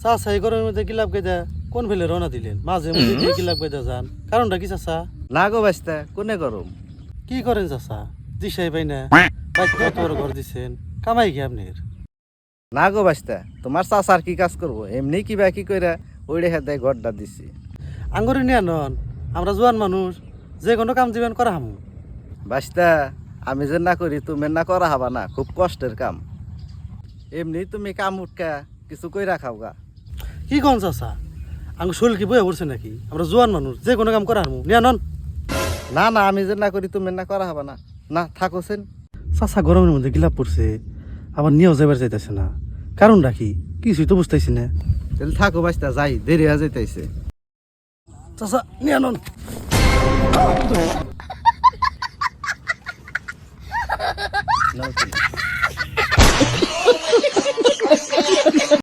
চাচা এই গরমের মধ্যে কিলাপ গাইদা কোন ফেলে রওনা দিলেন মাঝে মধ্যে দিয়ে কিলাপ গাইদা যান কারণটা কি চাচা? না গো বাইস্তা কোনে গরম। কি করেন চাচা? দিশাই পাই না বাইক কত বড় ঘর দিছেন, কামাই কি আপনার? না গো বাইস্তা তোমার চাচার কি কাজ করবো, এমনি কি বা কি কইরা ওইড়ে হাতে ঘরটা দিছি। আঙ্গুরি নিয়ে নন, আমরা জোয়ান মানুষ, যে কোনো কাম দিবেন করা হামু। বাইস্তা আমি যে না করি তুমি না করা হবা না, খুব কষ্টের কাম। এমনি তুমি কাম উঠকা কিছু কইরা খাও গা। কি কোন চাচা? আঙ্গ শরীর কি বয়ে পড়ছে নাকি? আমরা জোয়ান মানুষ, যে কোনো কাম করা হামু, নিয়ে নন। না না আমি যে না করি তুমি না করা হবা না, না থাকোছেন। চাচা গরমের মধ্যে গিলাপ পড়ছে, আবার নিয়েও যাবার চাইতেছে না, কারণটা কি কিছুই তো বুঝতেছি না। তাহলে থাকো বাইস্তা, যাই দেরি হয়ে যাইতেছে। চাচা নিয়ে নন। নাও তুমি।